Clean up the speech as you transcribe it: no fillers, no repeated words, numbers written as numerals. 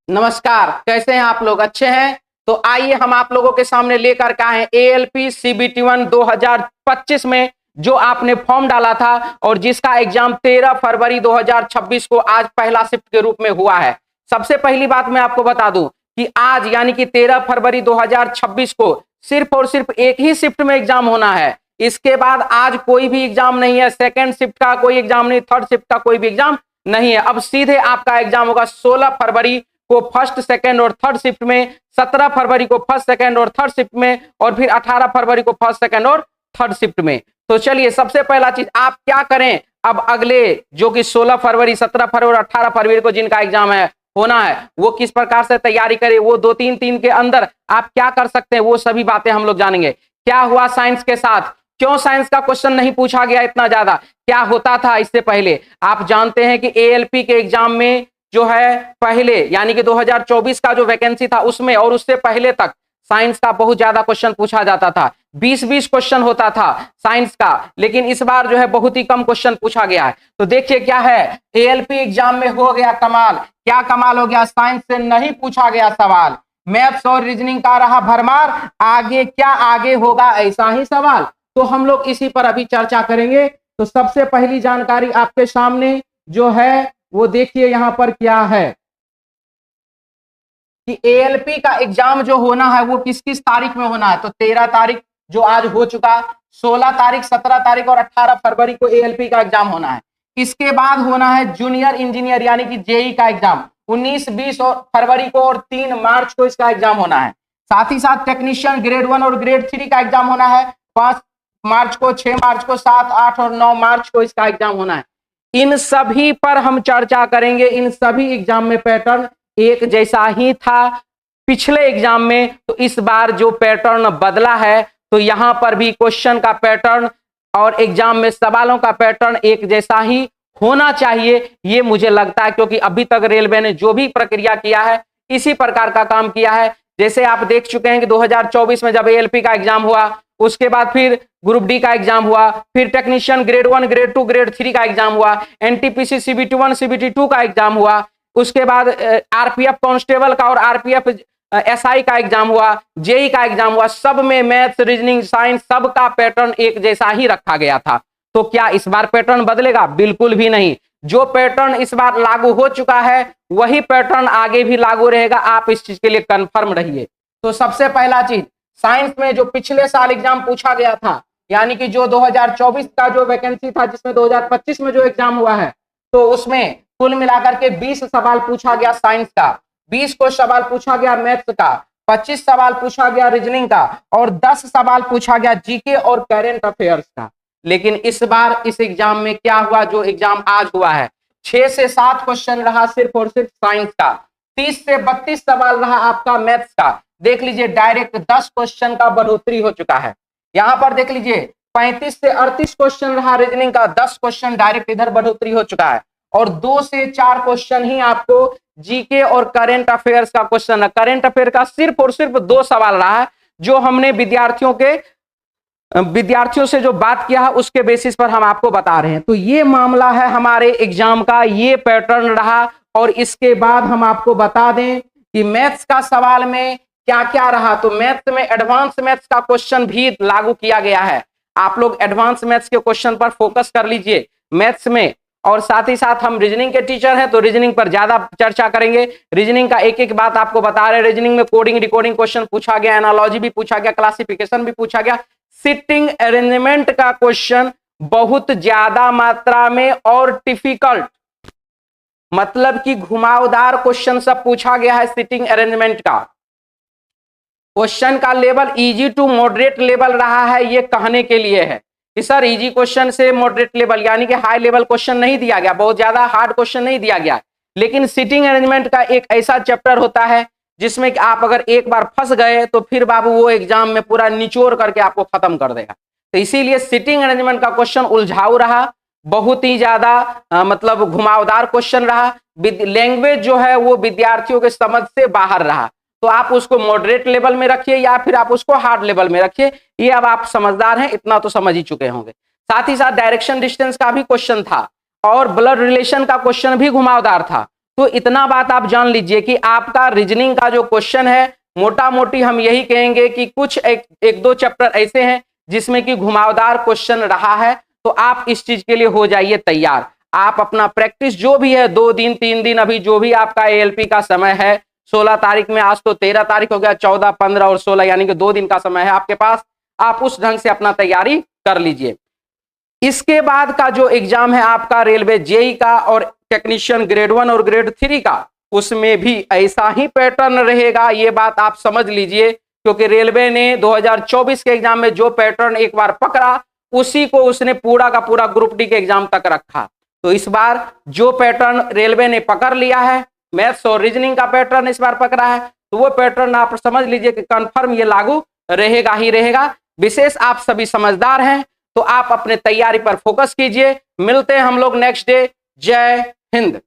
नमस्कार, कैसे हैं आप लोग? अच्छे हैं? तो आइए हम आप लोगों के सामने लेकर के आए हैं एएलपी सीबीटी 1 2025 में जो आपने फॉर्म डाला था और जिसका एग्जाम 13 फरवरी 2026 को आज पहला शिफ्ट के रूप में हुआ है। सबसे पहली बात मैं आपको बता दूं कि आज यानी कि 13 फरवरी 2026 को सिर्फ और सिर्फ एक ही शिफ्ट में एग्जाम होना है। इसके बाद आज कोई भी एग्जाम नहीं है, सेकेंड शिफ्ट का कोई एग्जाम नहीं, थर्ड शिफ्ट का कोई भी एग्जाम नहीं है। अब सीधे आपका एग्जाम होगा 16 फरवरी को फर्स्ट, सेकंड और थर्ड शिफ्ट में, 17 फरवरी को फर्स्ट, सेकंड और थर्ड शिफ्ट में और फिर 18 फरवरी को फर्स्ट, सेकंड और थर्ड शिफ्ट में। तो चलिए सबसे पहला चीज आप क्या करें, अब अगले जो कि 16 फरवरी, 17 फरवरी और 18 फरवरी को जिनका एग्जाम है होना है वो किस प्रकार से तैयारी करें, वो 2-3 के अंदर आप क्या कर सकते हैं, वो सभी बातें हम लोग जानेंगे। क्या हुआ साइंस के साथ, क्यों साइंस का क्वेश्चन नहीं पूछा गया इतना ज्यादा, क्या होता था इससे पहले। आप जानते हैं कि एएलपी के एग्जाम में जो है पहले यानी कि 2024 का जो वैकेंसी था उसमें और उससे पहले तक साइंस का बहुत ज्यादा क्वेश्चन पूछा जाता था। 20-20 क्वेश्चन होता था साइंस का, लेकिन इस बार जो है बहुत ही कम क्वेश्चन पूछा गया है। तो देखिए क्या है, एएलपी एग्जाम में हो गया कमाल। क्या कमाल हो गया, साइंस से नहीं पूछा गया सवाल, मैथ्स और रीजनिंग का रहा भरमार। आगे क्या आगे होगा ऐसा ही सवाल, तो हम लोग इसी पर अभी चर्चा करेंगे। तो सबसे पहली जानकारी आपके सामने जो है वो देखिए यहां पर क्या है कि एएलपी का एग्जाम जो होना है वो किस किस तारीख में होना है। तो 13 तारीख जो आज हो चुका, 16 तारीख, 17 तारीख और 18 फरवरी को एएलपी का एग्जाम होना है। इसके बाद होना है जूनियर इंजीनियर यानी कि जेई का एग्जाम 19-20 और फरवरी को और 3 मार्च को इसका एग्जाम होना है। साथ ही साथ टेक्नीशियन ग्रेड 1 और ग्रेड 3 का एग्जाम होना है 5 मार्च को, 6 मार्च को, 7, 8 और 9 मार्च को इसका एग्जाम होना है। इन सभी पर हम चर्चा करेंगे। इन सभी एग्जाम में पैटर्न एक जैसा ही था पिछले एग्जाम में, तो इस बार जो पैटर्न बदला है तो यहां पर भी क्वेश्चन का पैटर्न और एग्जाम में सवालों का पैटर्न एक जैसा ही होना चाहिए, ये मुझे लगता है, क्योंकि अभी तक रेलवे ने जो भी प्रक्रिया किया है इसी प्रकार का काम किया है। जैसे आप देख चुके हैं कि 2024 में जब एएलपी का एग्जाम हुआ, उसके बाद फिर ग्रुप डी का एग्जाम हुआ, फिर टेक्नीशियन ग्रेड 1, ग्रेड 2, ग्रेड 3 का एग्जाम हुआ, एनटीपीसी सीबीटी 1, सीबीटी 2 का एग्जाम हुआ, उसके बाद आरपीएफ कांस्टेबल का और आरपीएफ एसआई का एग्जाम हुआ, जेई का एग्जाम हुआ। सब में मैथ्स, रीजनिंग, साइंस सब का पैटर्न एक जैसा ही रखा गया था। तो क्या इस बार पैटर्न बदलेगा? बिल्कुल भी नहीं। जो पैटर्न इस बार लागू हो चुका है वही पैटर्न आगे भी लागू रहेगा, आप इस चीज के लिए कंफर्म रहिए। तो सबसे पहला चीज, साइंस में जो पिछले साल एग्जाम पूछा गया था यानी कि जो 2024 का जो वैकेंसी था जिसमें 2025 में जो एग्जाम हुआ है, तो उसमें कुल मिलाकर के 20 सवाल पूछा गया साइंस का, 20 को सवाल पूछा गया मैथ्स का, 25 सवाल पूछा गया रीजनिंग का और 10 सवाल पूछा गया जीके और करेंट अफेयर्स का। लेकिन इस बार इस एग्जाम में क्या हुआ, जो एग्जाम आज हुआ है 6 से 7 क्वेश्चन रहा सिर्फ और सिर्फ साइंस का, 30 से 32 सवाल रहा आपका मैथ्स का। देख लीजिए डायरेक्ट 10 क्वेश्चन का बढ़ोतरी हो चुका है। यहां पर देख लीजिए 35 से 38 क्वेश्चन रहा रीजनिंग का, 10 क्वेश्चन डायरेक्ट इधर बढ़ोतरी हो चुका है और 2 से 4 क्वेश्चन ही आपको जीके और करंट अफेयर्स का क्वेश्चन है। करंट अफेयर का सिर्फ और सिर्फ 2 सवाल रहा है, जो हमने विद्यार्थियों से जो बात किया है उसके बेसिस पर हम आपको बता रहे हैं। तो ये मामला है हमारे एग्जाम का, ये पैटर्न रहा। और इसके बाद हम आपको बता दें कि मैथ्स का सवाल में क्या क्या रहा। तो मैथ्स में एडवांस मैथ्स का क्वेश्चन भी लागू किया गया है। आप लोग एडवांस मैथ्स के क्वेश्चन पर फोकस कर लीजिए मैथ्स में, और साथ ही साथ हम रीजनिंग के टीचर हैं तो रीजनिंग पर ज्यादा चर्चा करेंगे। रीजनिंग का एक एक बात आपको बता रहे हैं। रीजनिंग में कोडिंग, डिकोडिंग क्वेश्चन पूछा गया, एनालॉजी भी पूछा गया, क्लासिफिकेशन भी पूछा गया, सिटिंग अरेंजमेंट का क्वेश्चन बहुत ज्यादा मात्रा में और डिफिकल्ट, मतलब कि घुमावदार क्वेश्चन सब पूछा गया है। सिटिंग अरेंजमेंट का क्वेश्चन का level easy to moderate level रहा है, ये कहने के लिए है कि सर इजी क्वेश्चन से मॉडरेट लेवल यानी कि हाई लेवल क्वेश्चन नहीं दिया गया, बहुत ज्यादा हार्ड क्वेश्चन नहीं दिया गया। लेकिन सिटिंग अरेंजमेंट का एक ऐसा चैप्टर होता है जिसमें कि आप अगर एक बार फंस गए तो फिर बाबू वो एग्जाम में पूरा निचोड़ करके आपको खत्म कर देगा। तो इसीलिए सिटिंग अरेंजमेंट का क्वेश्चन उलझाऊ रहा, बहुत ही ज्यादा मतलब घुमावदार क्वेश्चन रहा। लैंग्वेज जो है वो विद्यार्थियों के समझ से बाहर रहा, तो आप उसको मॉडरेट लेवल में रखिए या फिर आप उसको हार्ड लेवल में रखिए। ये अब आप समझदार हैं, इतना तो समझ ही चुके होंगे। साथ ही साथ डायरेक्शन डिस्टेंस का भी क्वेश्चन था और ब्लड रिलेशन का क्वेश्चन भी घुमावदार था। तो इतना बात आप जान लीजिए कि आपका रीजनिंग का जो क्वेश्चन है मोटा मोटी हम यही कहेंगे कि कुछ एक दो चैप्टर ऐसे हैं जिसमें कि घुमावदार क्वेश्चन रहा है, तो आप इस चीज के लिए हो जाइए तैयार। आप अपना प्रैक्टिस जो भी है 2 दिन 3 दिन, अभी जो भी आपका एएलपी का समय है 16 तारीख में, आज तो 13 तारीख हो गया, 14, 15 और 16 यानी कि 2 दिन का समय है आपके पास। आप उस ढंग से अपना तैयारी कर लीजिए। इसके बाद का जो एग्जाम है आपका रेलवे जेई का और टेक्नीशियन ग्रेड 1 और ग्रेड 3 का, उसमें भी ऐसा ही पैटर्न रहेगा, ये बात आप समझ लीजिए। क्योंकि रेलवे ने 2024 के एग्जाम में जो पैटर्न एक बार पकड़ा उसी को उसने पूरा का पूरा ग्रुप डी के एग्जाम तक रखा। तो इस बार जो पैटर्न रेलवे ने पकड़ लिया है, मैथ्स और रीजनिंग का पैटर्न इस बार पकड़ा है, तो वो पैटर्न आप समझ लीजिए कि कंफर्म ये लागू रहेगा ही रहेगा। विशेष आप सभी समझदार हैं तो आप अपने तैयारी पर फोकस कीजिए। मिलते हैं हम लोग नेक्स्ट डे। जय हिंद।